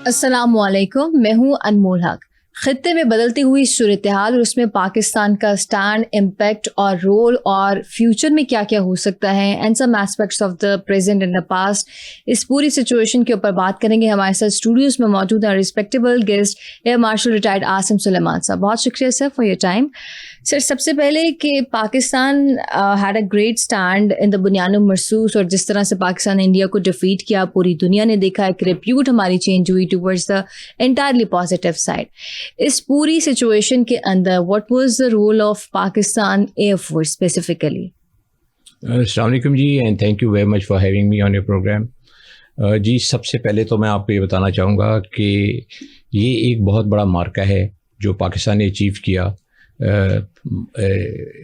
السلام علیکم، میں ہوں انمول حق. خطے میں بدلتی ہوئی صورتحال اور اس میں پاکستان کا اسٹینڈ، امپیکٹ اور رول اور فیوچر میں کیا کیا ہو سکتا ہے، and some aspects of the present and the past, اس پوری سچویشن کے اوپر بات کریں گے. ہمارے ساتھ اسٹوڈیوز میں موجود ہیں respectable guest air marshal retired Asim Suleman sahab. بہت شکریہ sir for your time. Sir, سب سے پہلے کہ Pakistan had a great stand in the Bunyan Marsoos, اور جس طرح سے پاکستان نے انڈیا کو ڈیفیٹ کیا، پوری دنیا نے دیکھا ایک ریپیوٹ ہماری چینج ہوئی towards the entirely positive side. اس پوری سچویشن کے اندر what was the role of Pakistan air force specifically? السلام علیکم جی، and thank you very much for having me on your program. جی، سب سے پہلے تو میں آپ کو یہ بتانا چاہوں گا کہ یہ ایک بہت بڑا مارکہ ہے جو پاکستان نے اچیو کیا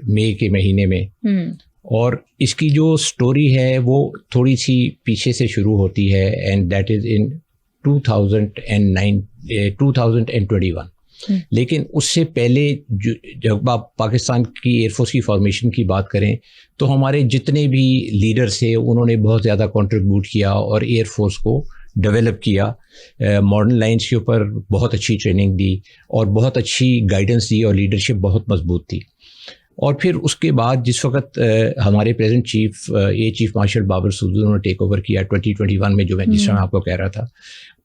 مئی کے مہینے میں، اور اس کی جو سٹوری ہے وہ تھوڑی سی پیچھے سے شروع ہوتی ہے، اینڈ دیٹ از ان 2021. لیکن اس سے پہلے جب آپ پاکستان کی ایئر فورس کی فارمیشن کی بات کریں تو ہمارے جتنے بھی لیڈرز تھے انہوں نے بہت زیادہ کنٹریبیوٹ کیا اور ایئر فورس کو ڈیولپ کیا. ماڈرن لائنس کے اوپر بہت اچھی ٹریننگ دی اور بہت اچھی گائیڈنس دی اور لیڈرشپ بہت مضبوط تھی. اور پھر اس کے بعد جس وقت ہمارے present chief chief marshal Babar Saud انہوں نے ٹیک اوور کیا 2021 میں، جو میں جس طرح آپ کو کہہ رہا تھا،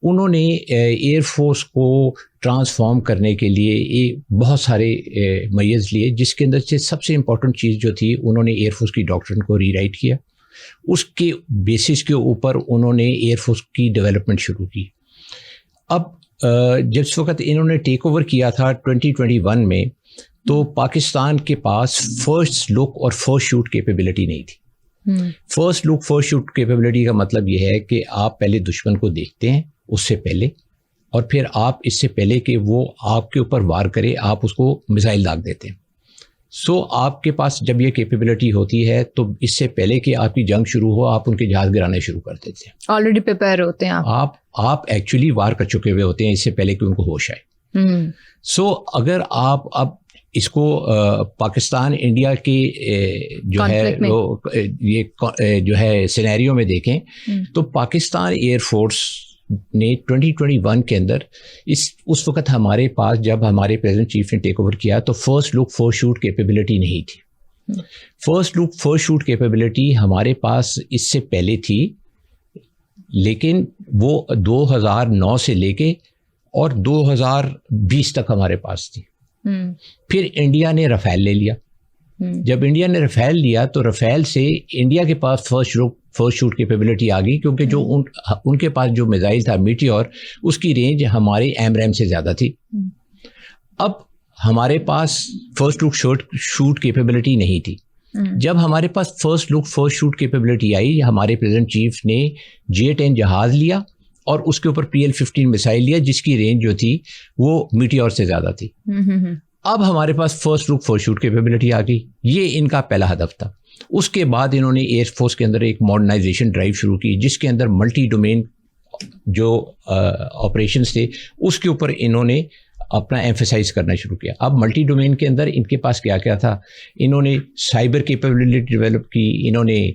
انہوں نے ایئر فورس کو ٹرانسفارم کرنے کے لیے بہت سارے میز لیے، جس کے اندر سے سب سے امپورٹنٹ چیز جو تھی، انہوں نے ایئر فورس کی ڈاکٹرن کو ری رائٹ کیا. اس کے بیسس کے اوپر انہوں نے ایئر فورس کی ڈیولپمنٹ شروع کی. اب جس وقت انہوں نے ٹیک اوور کیا تھا 2021 میں، تو پاکستان کے پاس فرسٹ لک اور فرسٹ شوٹ کیپیبلٹی نہیں تھی. First look first shoot capability کا مطلب یہ ہے کہ آپ پہلے دشمن کو دیکھتے ہیں اس سے پہلے، اور پھر آپ اس سے پہلے کہ وہ آپ کے اوپر وار کرے آپ اس کو میزائل داغ دیتے ہیں. سو آپ کے پاس جب یہ کیپیبلٹی ہوتی ہے تو اس سے پہلے کہ آپ کی جنگ شروع ہو آپ ان کے جہاز گرانے شروع کر دیتے ہیں. آلریڈی پریپیئر ہوتے ہیں آپ ایکچولی وار کر چکے ہوئے ہوتے ہیں اس سے پہلے کہ ان کو ہوش آئے. سو اگر آپ اب اس کو پاکستان انڈیا کے جو ہے یہ جو ہے سینیریو میں دیکھیں تو پاکستان ایئر فورس نے 2021 کے اندر اس وقت ہمارے پاس، جب ہمارے پریزنٹ چیف نے ٹیک اوور کیا، تو first look first shoot capability نہیں تھی. First look first shoot capability ہمارے پاس اس سے پہلے تھی، لیکن وہ 2009 سے لے کے اور 2020 تک ہمارے پاس تھی. پھر انڈیا نے رفیل لے لیا. جب انڈیا نے رفیل لیا تو رفیل سے انڈیا کے پاس فرسٹ شوٹ کیپیبلٹی آ گئی، کیونکہ جو ان کے پاس جو میزائل تھا میٹیور، اس کی رینج ہمارے ایم ریم سے زیادہ تھی. اب ہمارے پاس فرسٹ لک شوٹ کیپیبلٹی نہیں تھی. جب ہمارے پاس first look first shoot capability آئی، ہمارے پریزنٹ چیف نے J-10 جہاز لیا اور اس کے اوپر PL-15 میسائل لیا، جس کی رینج جو تھی وہ میٹیور سے زیادہ تھی. اب ہمارے پاس first look first shoot capability آ گئی. یہ ان کا پہلا ہدف تھا. اس کے بعد انہوں نے ایئر فورس کے اندر ایک ماڈرنائزیشن ڈرائیو شروع کی، جس کے اندر ملٹی ڈومین جو آپریشنس تھے اس کے اوپر انہوں نے اپنا ایمفیسائز کرنا شروع کیا. اب ملٹی ڈومین کے اندر ان کے پاس کیا کیا تھا؟ انہوں نے سائبر کیپیبلٹی ڈیولپ کی، انہوں نے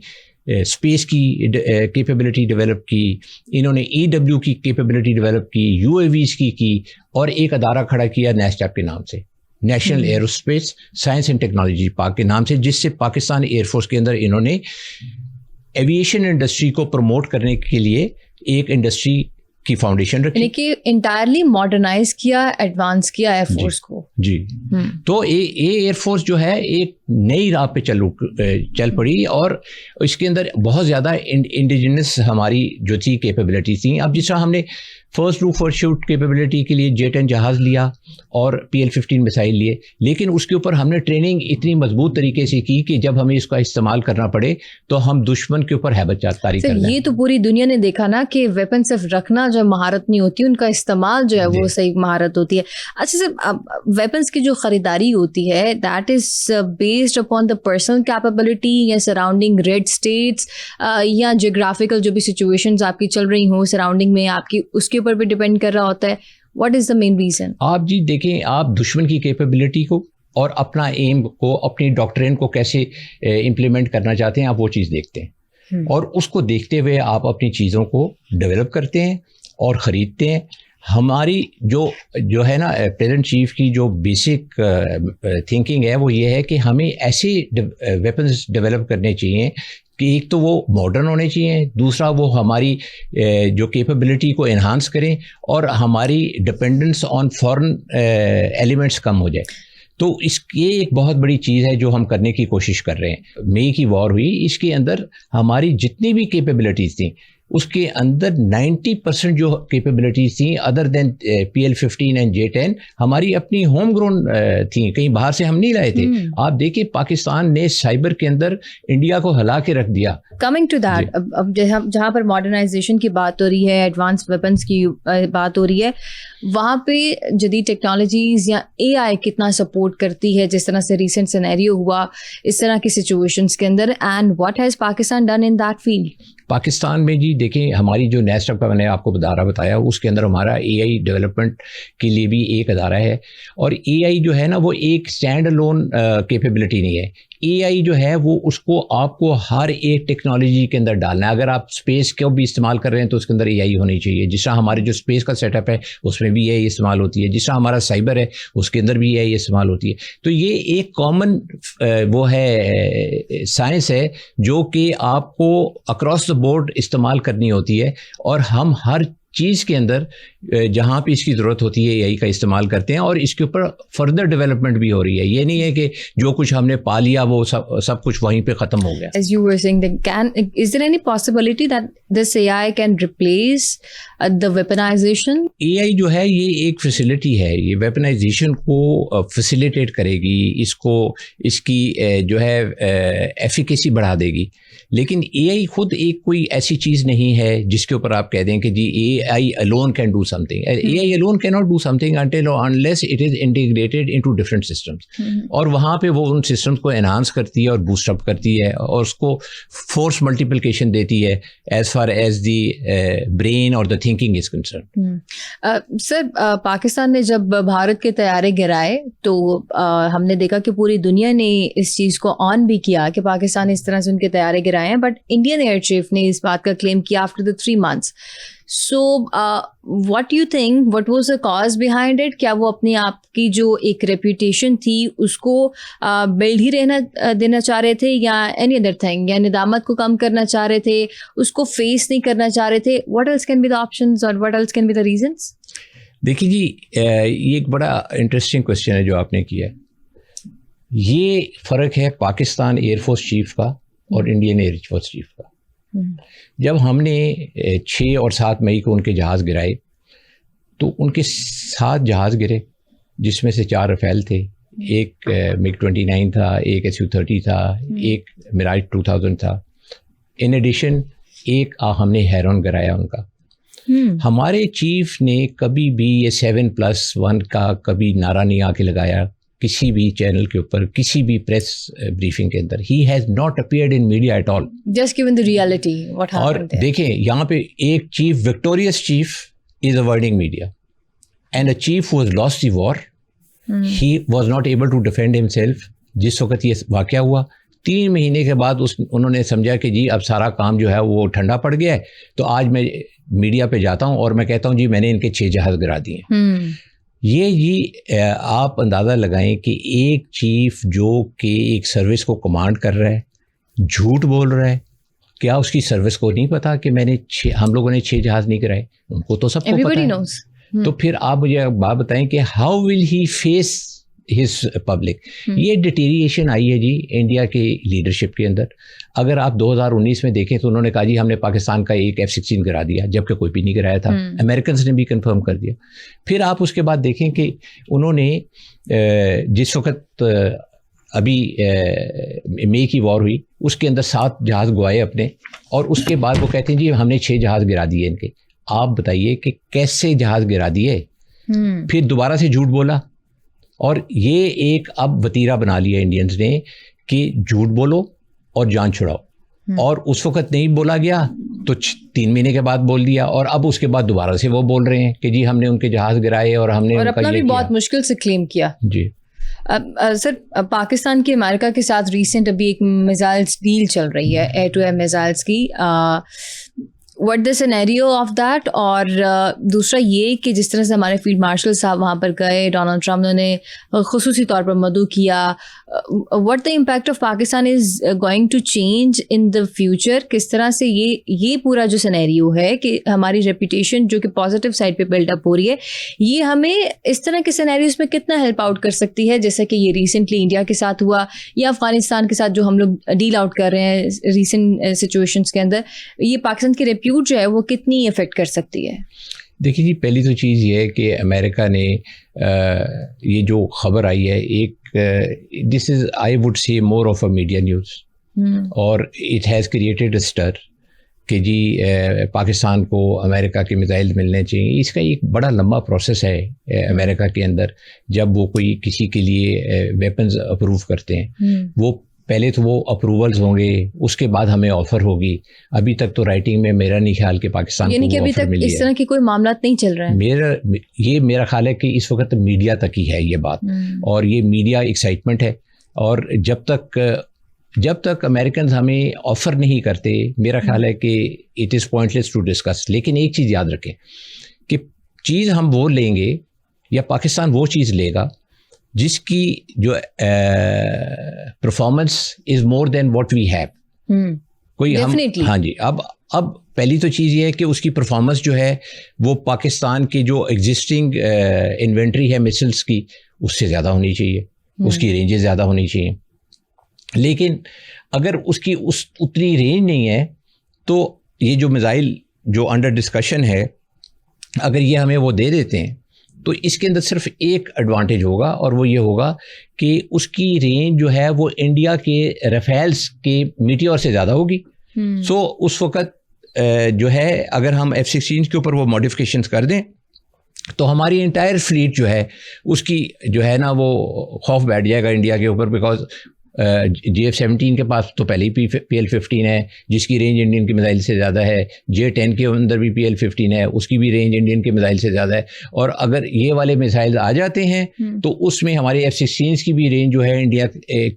اسپیس کی کیپیبلٹی ڈیولپ کی، انہوں نے EW کی کیپیبلٹی ڈیولپ کی، UAVs کی اور ایک ادارہ کھڑا کیا نیسٹیپ کے نام سے، national aerospace science and technology پاک کے نام سے، جس سے پاکستان ایئر فورس کے اندر انہوں نے ایویشن انڈسٹری کو پروموٹ کرنے کے لیے ایک انڈسٹری کی فاؤنڈیشن رکھی، یعنی کہ انٹائرلی ماڈرنائز کیا، ایڈوانس کیا ایئر فورس کو. جی تو ایئر فورس جو ہے ایک نئی راہ پہ چل پڑی، اور اس کے اندر بہت زیادہ انڈیجنس ہماری جو تھی کیپیبلٹی تھیں. اب جس طرح ہم نے first look first shoot capability کے لیے J-10 جہاز لیا اور PL-15 میسائل لیے، لیکن اس کے اوپر ہم نے ٹریننگ اتنی مضبوط طریقے سے کی کہ جب ہمیں اس کا استعمال کرنا پڑے تو ہم دشمن کے اوپر ہیبت جاری کر لیں. یہ تو پوری دنیا نے دیکھا نا کہ ویپن صرف رکھنا جو مہارت نہیں ہوتی، ان کا استعمال جو ہے وہ صحیح مہارت ہوتی ہے. اچھا سر، ویپنس کی جو خریداری ہوتی ہے that is based upon the personal capability یا سراؤنڈنگ ریڈ اسٹیٹس یا جیوگرافیکل جو بھی سچویشنز آپ کی چل رہی ہوں سراؤنڈنگ میں، آپ کی اس کے اوپر بھی ڈپینڈ کر رہا ہوتا ہے. What is the main reason? آپ جی دیکھیں، آپ دشمن کی کیپیبلٹی کو اور اپنا ایم کو، اپنی ڈاکٹرین کو کیسے امپلیمنٹ کرنا چاہتے ہیں، آپ وہ چیز دیکھتے ہیں، اور اس کو دیکھتے ہوئے آپ اپنی چیزوں کو ڈیولپ کرتے ہیں اور خریدتے ہیں. ہماری جو ہے نا پریزنٹ چیف کی جو بیسک تھنکنگ ہے وہ یہ ہے کہ ہمیں ایسے ویپنز ڈیولپ کرنے چاہیے کہ ایک تو وہ ماڈرن ہونے چاہیے, دوسرا وہ ہماری جو کیپیبلٹی کو انہانس کریں اور ہماری ڈپینڈنس آن فارن ایلیمنٹس کم ہو جائے. تو یہ ایک بہت بڑی چیز ہے جو ہم کرنے کی کوشش کر رہے ہیں. مئی کی وار ہوئی, اس کے اندر ہماری جتنی بھی کیپیبلٹیز تھیں اس کے اندر 90% جو کیپیبلٹیز تھیں other then PL-15 and J-10 ہماری اپنی ہوم گرون تھیں, کہیں باہر سے ہم نہیں لائے تھے. آپ دیکھیں پاکستان نے سائبر کے اندر انڈیا کو ہلا کے رکھ دیا. کمنگ ٹو دیٹ, اب جہاں پر ماڈرنائزیشن کی بات ہو رہی ہے, ایڈوانس ویپنس کی بات ہو رہی ہے, وہاں پہ جدید ٹیکنالوجیز یا AI کتنا سپورٹ کرتی ہے, جس طرح سے ریسنٹ سینیریو ہوا اس طرح کی سچویشنس کے اندر, and what has Pakistan done in that field? Pakistan میں جی دیکھیں ہماری جو نیسٹپ کا میں نے آپ کو ادارہ بتایا اس کے اندر ہمارا AI ڈیولپمنٹ کے لیے بھی ایک ادارہ ہے. اور AI جو ہے نا وہ ایک اسٹینڈ الون کیپیبلٹی نہیں ہے. AI جو ہے وہ اس کو آپ کو ہر ایک ٹیکنالوجی کے اندر ڈالنا ہے. اگر آپ اسپیس کو بھی استعمال کر رہے ہیں تو اس کے اندر AI ہونی چاہیے. جس طرح ہمارے جو اسپیس کا سیٹ اپ ہے اس میں بھی AI استعمال ہوتی ہے, جس طرح ہمارا سائبر ہے اس کے اندر بھی AI استعمال ہوتی ہے. تو یہ ایک کامن وہ ہے سائنس ہے جو کہ آپ کو اکراس دا بورڈ استعمال کرنی ہوتی ہے, اور ہم ہر چیز کے اندر جہاں پہ اس کی ضرورت ہوتی ہے AI کا استعمال کرتے ہیں, اور اس کے اوپر فردر ڈیولپمنٹ بھی ہو رہی ہے. یہ نہیں ہے کہ جو کچھ ہم نے پا لیا وہ سب کچھ وہیں پہ ختم ہو گیا. As you were saying, is there any possibility that this AI can replace the weaponization? AI جو ہے یہ ایک فیسلٹی ہے, یہ ویپنائزیشن کو فیسیلیٹیٹ کرے گی, اس کی جو ہے ایفیکیسی بڑھا دے گی. لیکن AI خود ایک کوئی ایسی چیز نہیں ہے جس کے اوپر آپ کہہ دیں کہ جی AI alone can do something. AI alone cannot do something until or unless it is integrated into different systems. اور وہاں پہ وہ ان سسٹمز کو انہانس کرتی ہے اور بوسٹ اپ کرتی ہے اور اس کو فورس ملٹیپلیکیشن دیتی ہے as far as the brain اور دا تھنکنگ از کنسرن. سر, پاکستان نے جب بھارت کے طیارے گرائے تو ہم نے دیکھا کہ پوری دنیا نے اس چیز کو آن بھی کیا کہ پاکستان اس طرح سے ان کے طیارے گرائے ہیں, بٹ انڈین ایئر چیف نے اس بات کا کلیم کیا after the 3 months. So what do you think, what was the cause behind it? کیا وہ اپنی آپ کی جو ایک ریپوٹیشن تھی اس کو بلڈ ہی رہنا دینا چاہ رہے تھے, یا any other thing, یا ندامت کو کم کرنا چاہ رہے تھے, اس کو فیس نہیں کرنا چاہ رہے تھے؟ What else can be the options or what else can be the reasons? دیکھیے جی, یہ ایک بڑا انٹرسٹنگ کوشچن ہے جو آپ نے کیا ہے. یہ فرق ہے پاکستان ایئر فورس چیف کا اور انڈین ایئر فورس چیف کا. جب ہم نے 6 اور 7 مئی کو ان کے جہاز گرائے تو ان کے 7 جہاز گرے, جس میں سے 4 رفیل تھے, ایک MiG-29 تھا, ایک Su-30 تھا, ایک میراج 2000 تھا. ان ایڈیشن ایک ہم نے ہیرون گرایا ان کا. ہمارے چیف نے کبھی بھی یہ 7+1 کا کبھی نعرہ نہیں آ کے لگایا کسی بھی چینل کے اوپر, کسی بھی پریس بریفنگ کے اندر. He has not appeared in media at all. Just given the reality, what happened اور there. دیکھیں یہاں پہ ایک chief, victorious chief is avoiding media, and a chief who has lost the war, he was not able to defend himself. جس وقت یہ واقعہ ہوا 3 مہینے کے بعد انہوں نے سمجھا کہ جی اب سارا کام جو ہے وہ ٹھنڈا پڑ گیا ہے, تو آج میں میڈیا پہ جاتا ہوں اور میں کہتا ہوں جی میں نے ان کے 6 جہاز گرا دیے. یہ جی آپ اندازہ لگائیں کہ ایک چیف جو کہ ایک سروس کو کمانڈ کر رہا ہے جھوٹ بول رہا ہے, کیا اس کی سروس کو نہیں پتا کہ ہم لوگوں نے 6 جہاز نہیں کرائے؟ ان کو تو سب کو پتا ہے. تو پھر آپ مجھے بات بتائیں کہ how will he face his public? یہ ڈیٹیریشن آئی ہے جی انڈیا کے لیڈرشپ کے اندر. اگر آپ 2019 میں دیکھیں تو انہوں نے کہا جی ہم نے پاکستان کا ایک F-16 گرا دیا, جبکہ کوئی بھی نہیں گرایا تھا. امریکنس نے بھی کنفرم کر دیا. پھر آپ اس کے بعد دیکھیں کہ انہوں نے جس وقت ابھی مئی کی وار ہوئی اس کے اندر 7 جہاز گوائے اپنے, اور اس کے بعد وہ کہتے ہیں جی ہم نے 6 جہاز گرا دیے ان کے. آپ بتائیے کہ کیسے جہاز گرا دیے؟ پھر دوبارہ سے جھوٹ بولا, اور یہ ایک اب وتیرہ بنا لیا انڈینز نے کہ جھوٹ بولو اور جان چھڑاؤ. اور اس وقت نہیں بولا گیا تو 3 مہینے کے بعد بول دیا, اور اب اس کے بعد دوبارہ سے وہ بول رہے ہیں کہ جی ہم نے ان کے جہاز گرائے اور ہم نے اور اپنا بھی بہت مشکل سے کلیم کیا. جی سر, پاکستان کے امریکہ کے ساتھ ریسنٹ ابھی ایک میزائلس ڈیل چل رہی ہے, ایئر ٹو ایئر میزائلس کی. what the scenario of that, اور دوسرا یہ کہ جس طرح سے ہمارے فیلڈ مارشل صاحب وہاں پر گئے, ڈونلڈ ٹرمپ نے خصوصی طور پر مدعو کیا, what the impact of Pakistan is going to change in the future, کس طرح سے یہ پورا جو سینیریو ہے کہ ہماری ریپوٹیشن جو کہ پازیٹیو سائڈ پہ بلڈ اپ ہو رہی ہے, یہ ہمیں اس طرح کے سینیریوز میں کتنا ہیلپ آؤٹ کر سکتی ہے, جیسا کہ یہ ریسنٹلی انڈیا کے ساتھ ہوا یا افغانستان کے ساتھ جو ہم لوگ ڈیل آؤٹ کر رہے ہیں ریسنٹ سچویشنس کے اندر, یہ پاکستان کی ریپیوٹ جو ہے وہ کتنی افیکٹ کر سکتی ہے؟ دیکھیے جی, پہلی تو چیز یہ ہے کہ امریکہ نے یہ جو خبر آئی ہے, ایک this is I would see more of a media news, اور it has created a stir کہ جی پاکستان کو امریکہ کے میزائل ملنے چاہیے. اس کا ایک بڑا لمبا پروسیس ہے امریکہ کے اندر. جب وہ کوئی کسی کے لیے ویپنز اپروو کرتے ہیں, وہ پہلے تو وہ اپروولز ہوں گے, اس کے بعد ہمیں آفر ہوگی. ابھی تک تو رائٹنگ میں میرا نہیں خیال کہ پاکستان یعنی کہ ابھی تک اس طرح کی کوئی معاملات نہیں چل رہے ہیں. میرا خیال ہے کہ اس وقت میڈیا تک ہی ہے یہ بات, اور یہ میڈیا ایکسائٹمنٹ ہے. اور جب تک امریکنز ہمیں آفر نہیں کرتے, میرا خیال ہے کہ اٹ از پوائنٹلیس ٹو ڈسکس. لیکن ایک چیز یاد رکھیں کہ چیز ہم وہ لیں گے یا پاکستان وہ چیز لے گا جس کی جو performance is more than what we have. کوئی ہم ہاں جی, اب پہلی تو چیز یہ ہے کہ اس کی پرفارمنس جو ہے وہ پاکستان کی جو ایگزسٹنگ انوینٹری ہے مسلس کی, اس سے زیادہ ہونی چاہیے, اس کی رینجز زیادہ ہونی چاہیے. لیکن اگر اس کی اتنی رینج نہیں ہے تو یہ جو میزائل جو انڈر ڈسکشن ہے, اگر یہ ہمیں وہ دے دیتے ہیں تو اس کے اندر صرف ایک ایڈوانٹیج ہوگا, اور وہ یہ ہوگا کہ اس کی رینج جو ہے وہ انڈیا کے ریفیلس کے میٹیور سے زیادہ ہوگی. سو اس وقت جو ہے اگر ہم F-16 کے اوپر وہ ماڈیفکیشنز کر دیں تو ہماری انٹائر فلیٹ جو ہے اس کی جو ہے نا وہ خوف بیٹھ جائے گا انڈیا کے اوپر. بیکاز JF-17 کے پاس تو پہلے ہی PL-15 ہے جس کی رینج انڈین کے میزائل سے زیادہ ہے. J-10 کے اندر بھی PL-15 ہے, اس کی بھی رینج انڈین کے میزائل سے زیادہ ہے. اور اگر یہ والے میزائل آ جاتے ہیں تو اس میں ہمارے F-16 کی بھی رینج جو ہے انڈیا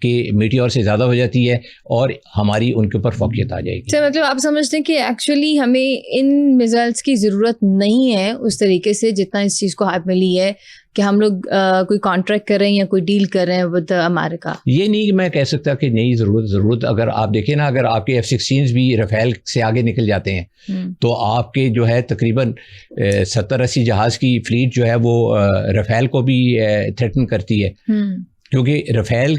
کے میٹیور سے زیادہ ہو جاتی ہے, اور ہماری ان کے اوپر فوقیت آ جائے گی. مطلب آپ سمجھتے ہیں کہ ایکچولی ہمیں ان میزائلس کی ضرورت نہیں ہے اس طریقے سے جتنا اس چیز کو ہائپ ملی ہے کہ ہم لوگ کوئی کانٹریکٹ کر رہے ہیں یا کوئی ڈیل کر رہے ہیں ود امریکہ. یہ نہیں کہ میں کہہ سکتا کہ نہیں ضرورت اگر آپ دیکھیں نا, اگر آپ کے F-16 بھی رفیل سے آگے نکل جاتے ہیں تو آپ کے جو ہے تقریباً 70-80 جہاز کی فلیٹ جو ہے وہ رفیل کو بھی تھریٹن کرتی ہے. کیونکہ رفیل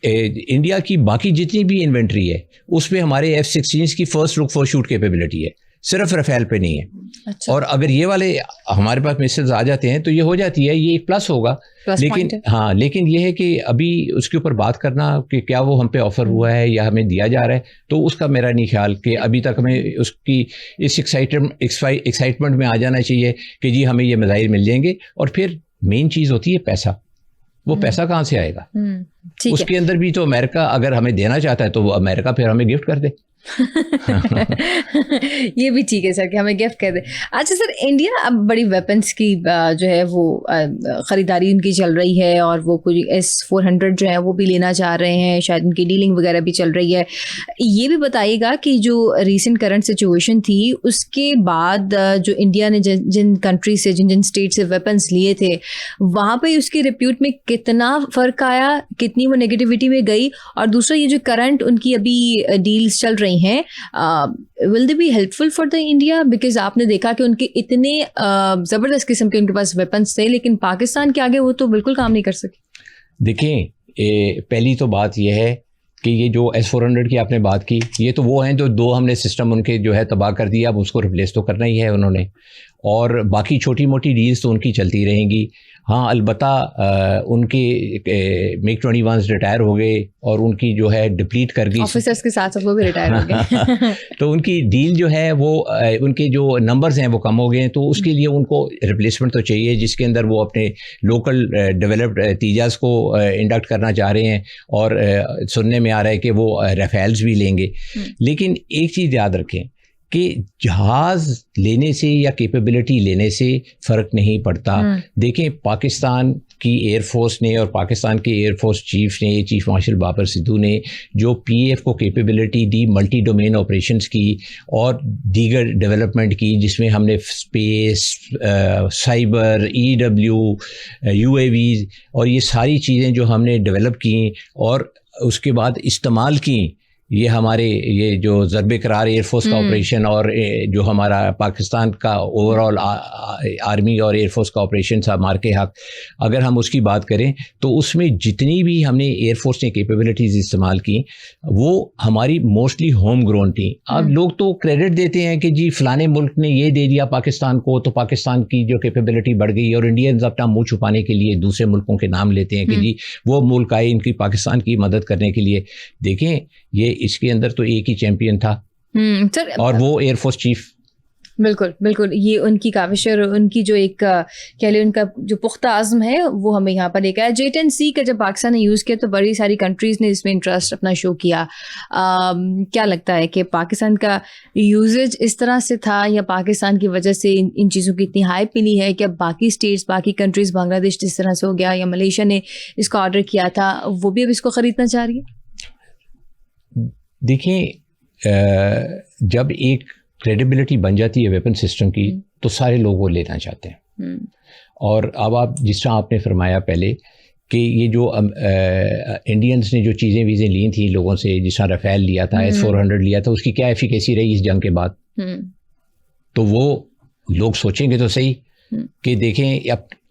انڈیا کی باقی جتنی بھی انوینٹری ہے اس میں ہمارے F-16 کی first look for shoot capability ہے, صرف رفیل پہ نہیں ہے. اور اگر یہ والے ہمارے پاس میسلز آ جاتے ہیں تو یہ ہو جاتی ہے, یہ ایک پلس ہوگا. لیکن یہ ہے کہ ابھی اس کے اوپر بات کرنا کہ کیا وہ ہم پہ آفر ہوا ہے یا ہمیں دیا جا رہا ہے, تو اس کا میرا نہیں خیال کہ ابھی تک ہمیں اس کی اس ایکسائٹمنٹ میں آ جانا چاہیے کہ جی ہمیں یہ میزائل مل جائیں گے. اور پھر مین چیز ہوتی ہے پیسہ. وہ پیسہ کہاں سے آئے گا؟ اس کے اندر بھی تو امریکہ اگر ہمیں دینا چاہتا ہے تو وہ امریکہ پھر ہمیں گفٹ کر دے. یہ بھی ٹھیک ہے سر کہ ہمیں گفٹ کر دے. اچھا سر, انڈیا اب بڑی ویپنس کی جو ہے وہ خریداری ان کی چل رہی ہے, اور وہ کوئی S-400 جو ہے وہ بھی لینا چاہ رہے ہیں, شاید ان کی ڈیلنگ وغیرہ بھی چل رہی ہے. یہ بھی بتائیے گا کہ جو ریسنٹ کرنٹ سچویشن تھی اس کے بعد جو انڈیا نے جن کنٹری سے جن اسٹیٹ سے ویپنس لیے تھے وہاں پہ اس کی ریپیوٹ میں کتنا فرق آیا, کتنی وہ نیگیٹیوٹی میں گئی, اور دوسرا یہ جو کرنٹ ان کی ابھی ڈیلز چل رہی ہیں will they be helpful for the India? because آپ نے دیکھا کہ ان کے اتنے زبردست قسم کے ان کے پاس ویپنس تھے, لیکن پاکستان کے آگے وہ تو بالکل کام نہیں کر سکے. دیکھیں پہلی تو بات یہ ہے کہ یہ جو S-400 کی آپ نے بات کی, یہ تو وہ ہیں جو 2 ہم نے سسٹم ان کے جو ہے تباہ کر دیا, اب اس کو ریپلیس تو کرنا ہی ہے انہوں نے, اور باقی چھوٹی موٹی ڈیلز تو ان کی چلتی رہیں گی. ہاں البتہ ان کے MiG-21 ریٹائر ہو گئے اور ان کی جو ہے ڈپلیٹ کر گئی, آفیسرس کے ساتھ سب وہ بھی ریٹائر ہو گئے تو ان کی ڈیل جو ہے وہ ان کے جو نمبرز ہیں وہ کم ہو گئے ہیں, تو اس کے لیے ان کو ریپلیسمنٹ تو چاہیے جس کے اندر وہ اپنے لوکل ڈیولپڈ تیجاز کو انڈکٹ کرنا چاہ رہے ہیں, اور سننے میں آ رہا ہے کہ وہ ریفیلز بھی لیں گے. لیکن ایک چیز یاد رکھیں کہ جہاز لینے سے یا کیپیبلٹی لینے سے فرق نہیں پڑتا. دیکھیں پاکستان کی ایئر فورس نے اور پاکستان کے ایئر فورس چیف نے, چیف مارشل بابر سدھو نے جو پی ایف کو capability the multi domain operations کی اور دیگر ڈیولپمنٹ کی, جس میں ہم نے اسپیس, سائبر, EW, UAVs اور یہ ساری چیزیں جو ہم نے ڈیولپ کیں اور اس کے بعد استعمال کیں, یہ ہمارے یہ جو ضرب قرار ایئر فورس کا آپریشن اور جو ہمارا پاکستان کا اوور آل آرمی اور ایئر فورس کا آپریشن تھا مارکے حق, اگر ہم اس کی بات کریں تو اس میں جتنی بھی ہم نے ایئر فورس نے کیپیبلٹیز استعمال کی وہ ہماری موسٹلی ہوم گرون تھیں. اب لوگ تو کریڈٹ دیتے ہیں کہ جی فلانے ملک نے یہ دے دیا پاکستان کو تو پاکستان کی جو کیپیبلٹی بڑھ گئی, اور انڈینز اپنا منہ چھپانے کے لیے دوسرے ملکوں کے نام لیتے ہیں کہ جی وہ ملک آئے ان کی پاکستان کی مدد کرنے کے لیے. دیکھیں یہ اس کے اندر تو ایک ہی چیمپئن تھا اور وہ ایئر فورس چیف. بالکل بالکل, یہ ان کی کاوش اور ان کی جو ایک کہہ لیں ان کا جو پختہ عزم ہے وہ ہمیں یہاں پر دیکھا ہے. J-10C کا جب پاکستان نے یوز کیا تو بڑی ساری کنٹریز نے اس میں انٹرسٹ اپنا شو کیا. کیا لگتا ہے کہ پاکستان کا یوزیج اس طرح سے تھا یا پاکستان کی وجہ سے ان چیزوں کی اتنی ہائپ ملی ہے کہ اب باقی اسٹیٹس, باقی کنٹریز, بنگلہ دیش جس طرح سے ہو گیا یا ملیشیا نے اس کو آرڈر کیا تھا, وہ بھی اب اس کو خریدنا چاہ رہی ہے؟ دیکھیں جب ایک کریڈیبلٹی بن جاتی ہے ویپن سسٹم کی تو سارے لوگ وہ لینا چاہتے ہیں. اور اب آپ جس طرح آپ نے فرمایا پہلے کہ یہ جو انڈینس نے جو چیزیں ویزیں لی تھیں لوگوں سے, جس طرح رفیل لیا تھا, S-400 لیا تھا, اس کی کیا ایفیکیسی رہی اس جنگ کے بعد, تو وہ لوگ سوچیں گے تو صحیح کہ دیکھیں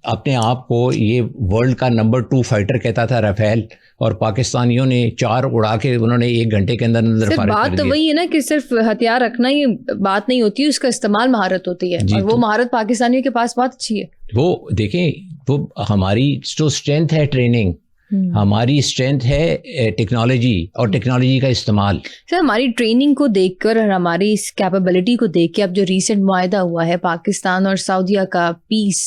اپنے آپ کو یہ ورلڈ کا نمبر 2 فائٹر کہتا تھا رفیل, اور پاکستانیوں نے 4 اڑا کے انہوں نے 1 گھنٹے کے اندر فارغ کر دیا. بات تو وہی ہے نا کہ صرف ہتھیار رکھنا ہی بات نہیں ہوتی, اس کا استعمال مہارت ہوتی ہے, اور وہ مہارت پاکستانیوں کے پاس بہت اچھی ہے. وہ دیکھیں وہ ہماری جو اسٹرینتھ ہے ٹریننگ, ہماری اسٹرینتھ ہے ٹیکنالوجی اور ٹیکنالوجی کا استعمال. سر ہماری ٹریننگ کو دیکھ کر اور ہماری اس کیپیبلٹی کو دیکھ کے اب جو ریسنٹ معاہدہ ہوا ہے پاکستان اور سعودیہ کا پیس,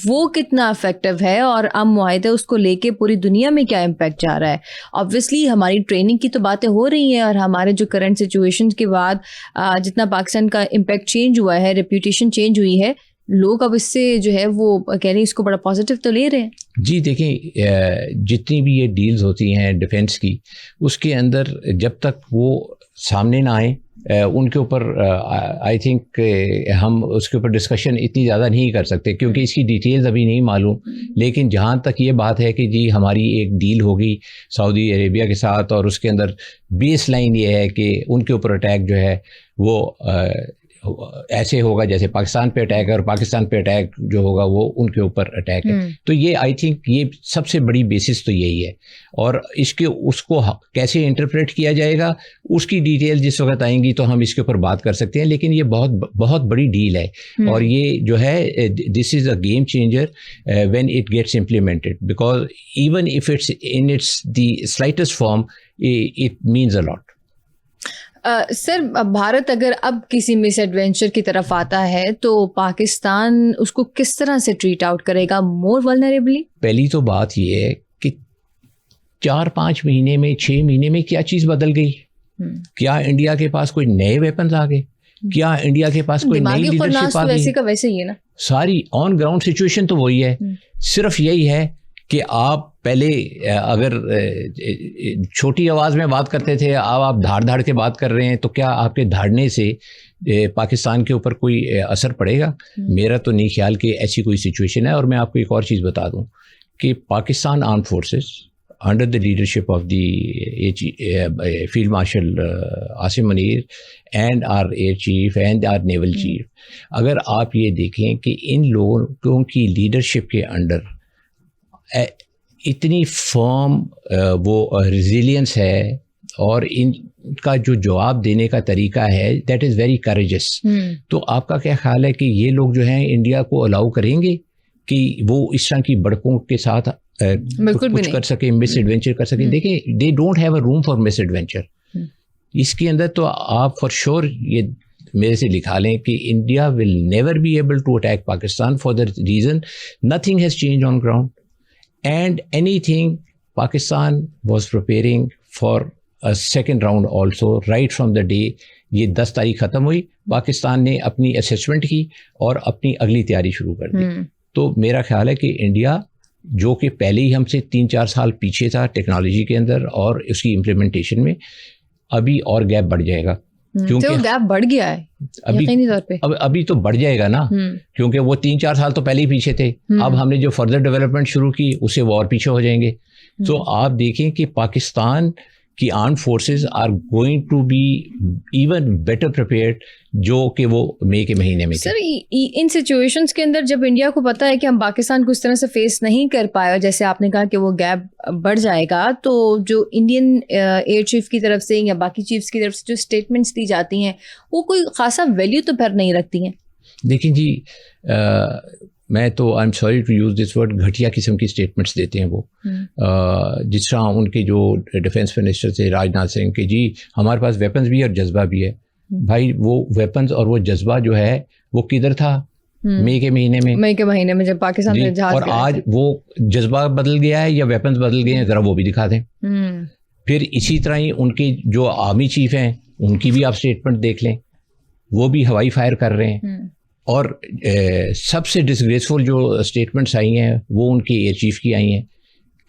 وہ کتنا افیکٹو ہے اور اب معاہدہ اس کو لے کے پوری دنیا میں کیا امپیکٹ جا رہا ہے؟ آبویسلی ہماری ٹریننگ کی تو باتیں ہو رہی ہیں اور ہمارے جو کرنٹ سچویشن کے بعد جتنا پاکستان کا امپیکٹ چینج ہوا ہے, ریپیوٹیشن چینج ہوئی ہے, لوگ اب اس سے جو ہے وہ کہہ رہے ہیں اس کو بڑا پازیٹیو تو لے رہے ہیں. جی دیکھیں جتنی بھی یہ ڈیلز ہوتی ہیں ڈیفینس کی, اس کے اندر جب تک وہ سامنے نہ آئیں ان کے اوپر آئی تھنک ہم اس کے اوپر ڈسکشن اتنی زیادہ نہیں کر سکتے کیونکہ اس کی ڈیٹیلز ابھی نہیں معلوم. لیکن جہاں تک یہ بات ہے کہ جی ہماری ایک ڈیل ہوگی سعودی عربیہ کے ساتھ, اور اس کے اندر بیس لائن یہ ہے کہ ان کے اوپر اٹیک جو ہے وہ ایسے ہوگا جیسے پاکستان پہ اٹیک ہے, اور پاکستان پہ اٹیک جو ہوگا وہ ان کے اوپر اٹیک ہے. تو یہ آئی تھنک یہ سب سے بڑی بیسس تو یہی ہے, اور اس کو کیسے انٹرپریٹ کیا جائے گا اس کی ڈیٹیل جس وقت آئیں گی تو ہم اس کے اوپر بات کر سکتے ہیں. لیکن یہ بہت بڑی ڈیل ہے, اور یہ جو ہے this is a game changer when it gets implemented, because even if it's in its the slightest form it means a lot. Sir Bharat اگر اب کسی مس ایڈوینچر کی طرف آتا ہے تو پاکستان اس کو کس طرح سے ٹریٹ آؤٹ کرے گا مور ولنریبلی؟ پہلی تو بات یہ ہے کہ 4-5 مہینے میں 6 مہینے میں کیا چیز بدل گئی؟ کیا انڈیا کے پاس کوئی نئے ویپنز آ گئے؟ کیا انڈیا کے پاس کوئی نئی لیڈرشپ آ گئی؟ ویسے کا ویسے ہی ہے نا, ساری آن گراؤنڈ سچویشن تو وہی ہے. صرف یہی ہے کہ آپ پہلے اگر چھوٹی آواز میں بات کرتے تھے, اب آپ دھاڑ کے بات کر رہے ہیں, تو کیا آپ کے دھاڑنے سے پاکستان کے اوپر کوئی اثر پڑے گا؟ میرا تو نہیں خیال کہ ایسی کوئی سچویشن ہے. اور میں آپ کو ایک اور چیز بتا دوں کہ Pakistan armed forces under the leadership of the field marshal Asim Munir and our air chief and our naval chief, اگر آپ یہ دیکھیں کہ ان لوگوں کی لیڈرشپ کے انڈر اتنی فرم وہ ریزیلینس ہے, اور ان کا جو جواب دینے کا طریقہ ہے دیٹ از ویری کریجس. تو آپ کا کیا خیال ہے کہ یہ لوگ جو ہیں انڈیا کو الاؤ کریں گے کہ وہ اس طرح کی بڑکوں کے ساتھ کچھ کر سکیں, مس ایڈوینچر کر سکیں؟ دیکھیں they don't have a room for misadventure. اس کے اندر تو آپ فار شیور یہ میرے سے لکھا لیں کہ India will never be able to attack Pakistan for the reason nothing has changed on ground. And anything, Pakistan was preparing for a second round also right from the day یہ 10 تاریخ ختم ہوئی, پاکستان نے اپنی اسیسمنٹ کی اور اپنی اگلی تیاری شروع کر دی. تو میرا خیال ہے کہ انڈیا جو کہ پہلے ہی ہم سے 3-4 سال پیچھے تھا ٹیکنالوجی کے اندر اور اس کی امپلیمنٹیشن میں, ابھی اور گیپ بڑھ جائے گا, کیونکہ گیپ بڑھ گیا ہے یقینی طور پہ. ابھی تو بڑھ جائے گا نا, کیونکہ وہ 3-4 سال تو پہلے ہی پیچھے تھے. اب ہم نے جو فردر ڈیولپمنٹ شروع کی اس سے وہ اور پیچھے ہو جائیں گے. تو آپ دیکھیں کہ پاکستان کی armed forces are going to be even better prepared جو کہ وہ مئی کے مہینے میں. سر ان سچویشنس کے اندر جب انڈیا کو پتا ہے کہ ہم پاکستان کو اس طرح سے فیس نہیں کر پائے, جیسے آپ نے کہا کہ وہ گیپ بڑھ جائے گا, تو جو انڈین ایئر چیف کی طرف سے یا باقی چیفس کی طرف سے جو اسٹیٹمنٹس دی جاتی ہیں وہ کوئی خاصا ویلیو تو پھر نہیں رکھتی ہیں. دیکھیں جی میں تو I am sorry to use this word, گھٹیا قسم کی اسٹیٹمنٹس دیتے ہیں وہ. جس طرح ان کے جو ڈیفینس منسٹر تھے راجناتھ سنگھ کہ جی ہمارے پاس ویپنز بھی ہے اور جذبہ بھی ہے. بھائی وہ ویپنز اور وہ جذبہ جو ہے وہ کدھر تھا مئی کے مہینے میں جب پاکستان میں جہاز, اور آج وہ جذبہ بدل گیا ہے یا ویپنز بدل گئے ہیں, ذرا وہ بھی دکھا دیں. پھر اسی طرح ہی ان کے جو آرمی چیف ہیں ان کی بھی آپ اسٹیٹمنٹ دیکھ لیں, وہ بھی ہوائی فائر کر رہے ہیں. اور سب سے ڈسگریسفل جو اسٹیٹمنٹس آئی ہیں وہ ان کی ایئر چیف کی آئی ہیں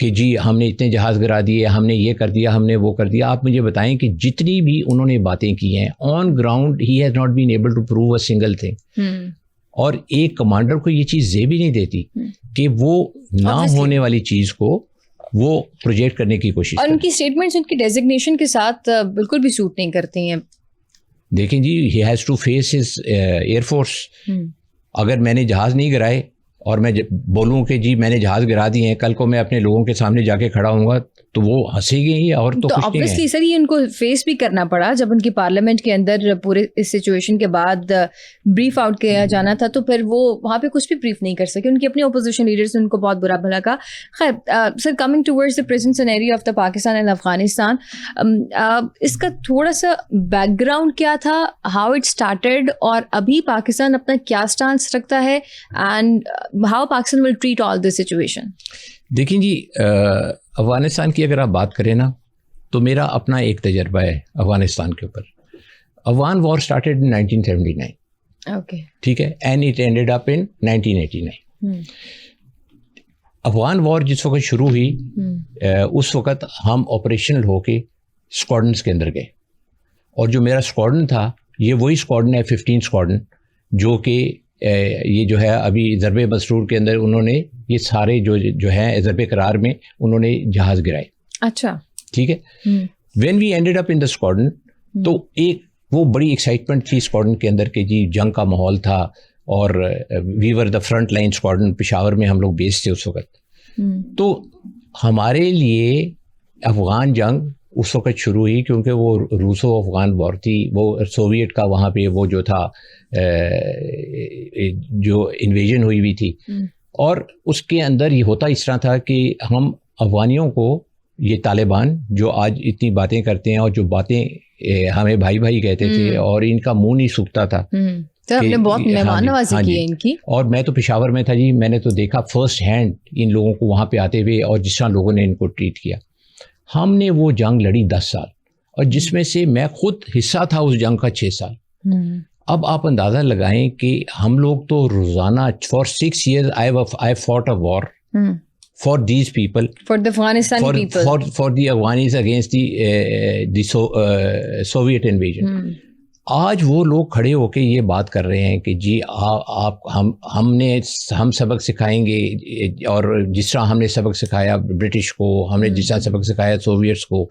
کہ جی ہم نے اتنے جہاز گرا دیے, ہم نے یہ کر دیا, ہم نے وہ کر دیا. آپ مجھے بتائیں کہ جتنی بھی انہوں نے باتیں کی ہیں on ground he has not been able to prove a single thing. اور ایک کمانڈر کو یہ چیز یہ بھی نہیں دیتی کہ وہ نہ ہونے والی چیز کو وہ پروجیکٹ کرنے کی کوشش. اور ان کی اسٹیٹمنٹس ان کی ڈیزگنیشن کے ساتھ بالکل بھی سوٹ نہیں کرتی ہیں. دیکھیں جی he has to face his air force. اگر میں نے جہاز نہیں گرائے اور میں بولوں کہ جی میں نے جہاز گرا دیے ہیں, کل کو میں اپنے لوگوں کے سامنے جا کے کھڑا ہوں گا تو وہ ہنسے گے ہی. اور تو obviously سر یہ ان کو فیس بھی کرنا پڑا جب ان کی پارلیمنٹ کے اندر پورے اس سچویشن کے بعد بریف آؤٹ کیا جانا تھا, تو پھر وہ وہاں پہ کچھ بھی بریف نہیں کر سکے. ان کی اپنی اپوزیشن لیڈرس نے ان کو بہت برا بھلا کہا. خیر sir, coming towards the present scenario of the Pakistan and Afghanistan, اس کا تھوڑا سا بیک گراؤنڈ کیا تھا, ہاؤ اٹ اسٹارٹیڈ, اور ابھی پاکستان اپنا کیا اسٹانس رکھتا ہے, and how Pakistan will treat all this situation. دیکھیں جی افغانستان کی اگر آپ بات کریں نا تو میرا اپنا ایک تجربہ ہے افغانستان کے اوپر. افغان وار اسٹارٹیڈ ان 1979. اوکے ٹھیک ہے, اینڈ اٹ اینڈیڈ اپ ان 1989. افغان وار جس وقت شروع ہوئی اس وقت ہم آپریشنل ہو کے اسکواڈنس کے اندر گئے, اور جو میرا اسکواڈن تھا یہ وہی اسکواڈن ہے 15 اسکواڈن جو کہ یہ جو ہے ابھی ضرب مسرور کے اندر انہوں نے یہ سارے جو ہیں ضرب قرار میں انہوں نے جہاز گرائے. اچھا ٹھیک ہے. وین وی اینڈیڈ اپ ان دا اسکواڈن, تو ایک وہ بڑی ایکسائٹمنٹ تھی اسکواڈن کے اندر کہ جی جنگ کا ماحول تھا, اور وی ور دا فرنٹ لائن اسکواڈن, پشاور میں ہم لوگ بیس تھے اس وقت. تو ہمارے لیے افغان جنگ اس وقت شروع ہوئی کیونکہ وہ روسو افغان وار تھی, وہ سوویٹ کا وہاں پہ وہ جو تھا جو انویژن ہوئی ہوئی تھی. اور اس کے اندر یہ ہوتا اس طرح تھا کہ ہم افغانیوں کو یہ طالبان جو آج اتنی باتیں کرتے ہیں اور جو باتیں ہمیں بھائی بھائی کہتے تھے اور ان کا منہ نہیں سوکھتا تھا, ہم نے بہت مہمان نوازی کی ہے ان کی. اور میں تو پشاور میں تھا جی, میں نے تو دیکھا فرسٹ ہینڈ ان لوگوں کو وہاں پہ آتے ہوئے اور جس طرح لوگوں نے ان کو ٹریٹ کیا. ہم نے وہ جنگ لڑی 10 سال, اور جس میں سے میں خود حصہ تھا اس جنگ کا 6 سال. اب آپ اندازہ لگائیں کہ ہم لوگ تو روزانہ for 6 years I fought a war for these people, for the Afghanistani people, for the Afghanis against the Soviet invasion. آج وہ لوگ کھڑے ہو کے یہ بات کر رہے ہیں کہ جی آپ ہم سبق سکھائیں گے, اور جس طرح ہم نے سبق سکھایا برٹش کو, ہم نے جس طرح سبق سکھایا سوویٹس کو,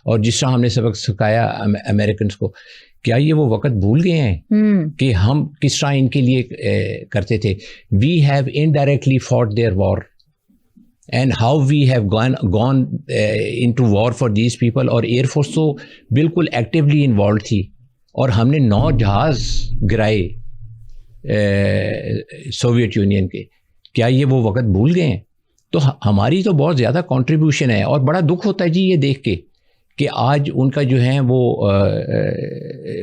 اور جس طرح ہم نے سبق سکھایا امریکنس کو. کیا یہ وہ وقت بھول گئے ہیں کہ ہم کس طرح ان کے لیے کرتے تھے؟ We have indirectly fought their war, and how we have gone into war for these people. اور ایئر فورس تو بالکل ایکٹیولی انوالوڈ تھی, اور ہم نے 9 جہاز گرائے سوویت یونین کے. کیا یہ وہ وقت بھول گئے ہیں؟ تو ہماری تو بہت زیادہ کنٹریبیوشن ہے, اور بڑا دکھ ہوتا ہے جی یہ دیکھ کے کہ آج ان کا جو ہے وہ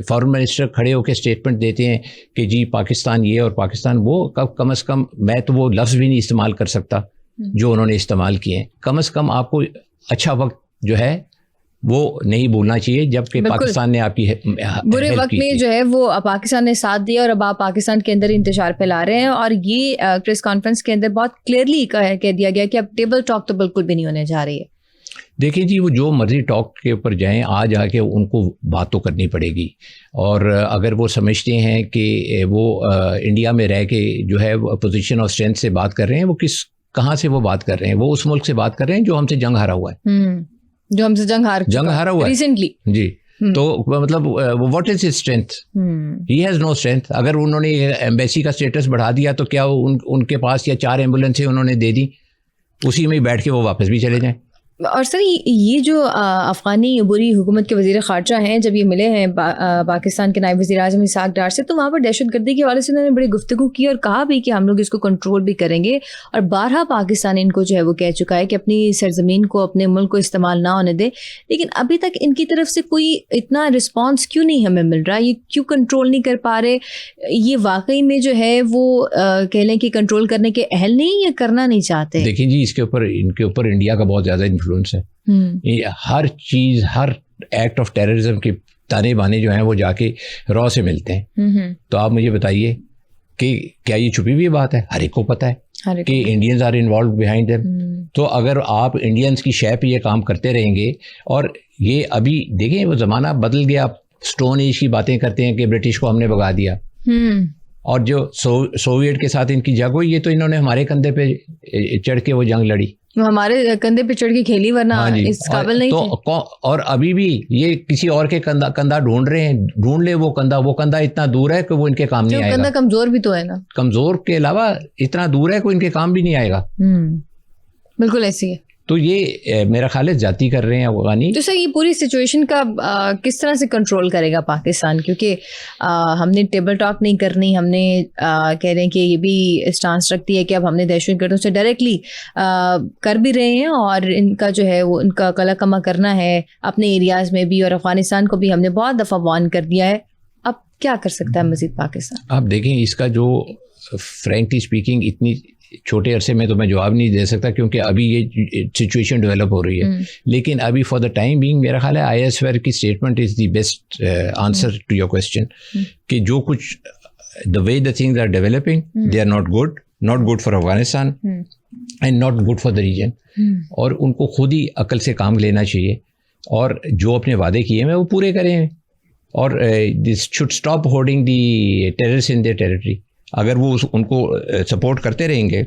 فارن منسٹر کھڑے ہو کے اسٹیٹمنٹ دیتے ہیں کہ جی پاکستان یہ اور پاکستان وہ. کم از کم میں تو وہ لفظ بھی نہیں استعمال کر سکتا جو انہوں نے استعمال کیے ہیں. کم از کم آپ کو اچھا وقت جو ہے وہ نہیں بھولنا چاہیے، جبکہ پاکستان نے آپ کی برے وقت میں جو ہے وہ پاکستان نے ساتھ دیا اور اب آپ پاکستان کے اندر انتشار پھیلا رہے ہیں. اور یہ پریس کانفرنس کے اندر بہت کلیئرلی کہہ دیا گیا کہ اب ٹیبل ٹاک تو بالکل بھی نہیں ہونے جا رہی ہے. دیکھیں جی، وہ جو مرضی ٹاک کے اوپر جائیں، آ جا کے ان کو بات تو کرنی پڑے گی. اور اگر وہ سمجھتے ہیں کہ وہ انڈیا میں رہ کے جو ہے پوزیشن اور اسٹرینتھ سے بات کر رہے ہیں، وہ کہاں سے وہ بات کر رہے ہیں؟ وہ اس ملک سے بات کر رہے ہیں جو ہم سے جنگ ہارا ہوا ہے، جو ہم سے جنگ ہارا ہوا ہے ریسنٹلی. جی تو مطلب what is his strength? He has no strength. اگر انہوں نے ایمبیسی کا اسٹیٹس بڑھا دیا تو کیا ان کے پاس یا 4 ایمبولینسیں انہوں نے دے دی، اسی میں بیٹھ کے وہ واپس بھی چلے جائیں؟ اور سر یہ جو افغانی عبوری حکومت کے وزیر خارجہ ہیں، جب یہ ملے ہیں پاکستان کے نائب وزیر اعظم اسحاق ڈار سے، تو وہاں پر دہشت گردی کے حوالے سے انہوں نے بڑی گفتگو کی اور کہا بھی کہ ہم لوگ اس کو کنٹرول بھی کریں گے. اور بارہا پاکستان ان کو جو ہے وہ کہہ چکا ہے کہ اپنی سرزمین کو، اپنے ملک کو استعمال نہ ہونے دے. لیکن ابھی تک ان کی طرف سے کوئی اتنا رسپانس کیوں نہیں ہمیں مل رہا؟ یہ کیوں کنٹرول نہیں کر پا رہے؟ یہ واقعی میں جو ہے وہ کہہ لیں کہ کنٹرول کرنے کے اہل نہیں یا کرنا نہیں چاہتے؟ دیکھیں جی، ان کے اوپر انڈیا کا بہت زیادہ انفلوئنس ہے. ہر چیز، ہر ایکٹ آف ٹیررزم کے تانے بانے جو ہیں وہ جا کے را سے ملتے ہیں. تو آپ مجھے بتائیے کہ کیا یہ چھپی ہوئی بات ہے؟ ہر ایک کو پتہ ہے کہ Indians are involved behind them. تو اگر آپ انڈینز کی شے پہ یہ کام کرتے رہیں گے، اور یہ ابھی دیکھیں وہ زمانہ بدل گیا، اسٹون ایج کی باتیں کرتے ہیں کہ برٹش کو ہم نے بھگا دیا، اور جو سوویٹ کے ساتھ ان کی جنگ ہوئی، یہ تو انہوں نے ہمارے کندھے پہ چڑھ کے وہ جنگ لڑی، ہمارے کندھے پہ چڑھ کے کھیلی، ورنہ اس قابل نہیں تھے. اور ابھی بھی یہ کسی اور کے کندھا ڈھونڈ رہے ہیں. ڈھونڈ لے وہ کندھا اتنا دور ہے کہ وہ ان کے کام نہیں آئے گا. کندھا کمزور بھی تو ہے نا، کمزور کے علاوہ اتنا دور ہے کہ ان کے کام بھی نہیں آئے گا. بالکل ایسی ہے. تو یہ میرا خیال ہے جاتی کر رہے ہیں افغانی. تو سر یہ پوری سچویشن کا کس طرح سے کنٹرول کرے گا پاکستان؟ کیونکہ ہم نے ٹیبل ٹاک نہیں کرنی، ہم نے کہہ رہے ہیں کہ یہ بھی اسٹانس رکھتی ہے کہ اب ہم نے دہشت گردوں سے ڈائریکٹلی کر بھی رہے ہیں، اور ان کا جو ہے وہ ان کا قلع کما کرنا ہے اپنے ایریاز میں بھی، اور افغانستان کو بھی ہم نے بہت دفعہ وارن کر دیا ہے. اب کیا کر سکتا ہے مزید پاکستان؟ آپ دیکھیں اس کا جو فرینکلی اسپیکنگ اتنی چھوٹے عرصے میں تو میں جواب نہیں دے سکتا، کیونکہ ابھی یہ سچویشن ڈیولپ ہو رہی ہے. لیکن ابھی فار دا ٹائم بینگ میرا خیال ہے آئی ایس ویئر کی statement is the best answer to your question, کہ جو کچھ the way the things are developing they are not good for Afghanistan and not good for the region. اور ان کو خود ہی عقل سے کام لینا چاہیے، اور جو اپنے وعدے کیے ہیں وہ پورے کریں، اور this should stop holding the terrorist in their territory. اگر وہ ان کو سپورٹ کرتے رہیں گے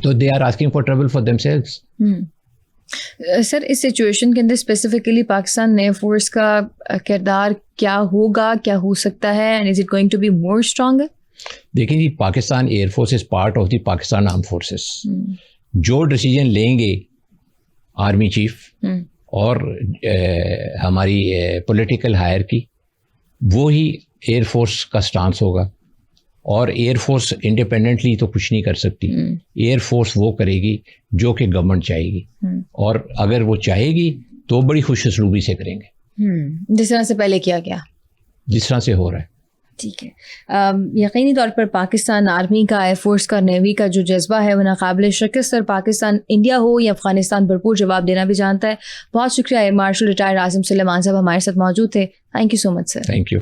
تو they are asking for trouble for themselves. Sir اس سچویشن کے اندر اسپیسیفکلی پاکستان نئے فورس کا کردار کیا ہوگا، کیا ہو سکتا ہے، and is it going to be more stronger? دیکھیں جی، Pakistan air force is part of the Pakistan armed forces. جو ڈیسیجن لیں گے آرمی چیف اور ہماری پولیٹیکل ہائر کی، وہی ایئر فورس کا سٹانس ہوگا. اور ایئر فورس انڈیپینڈنٹلی تو کچھ نہیں کر سکتی. ایئر فورس وہ کرے گی جو کہ گورنمنٹ چاہے گی، اور اگر وہ چاہے گی تو بڑی خوش اسلوبی سے کریں گے، جس طرح سے پہلے کیا گیا، جس طرح سے ہو رہا ہے. ٹھیک ہے. یقینی طور پر پاکستان آرمی کا، ایئر فورس کا، نیوی کا جو جذبہ ہے وہ ناقابل شکست، اور پاکستان انڈیا ہو یا افغانستان بھرپور جواب دینا بھی جانتا ہے. بہت شکریہ year marshal retired Asim Suleman صاحب ہمارے ساتھ موجود تھے. Thank you so much sir. Thank you.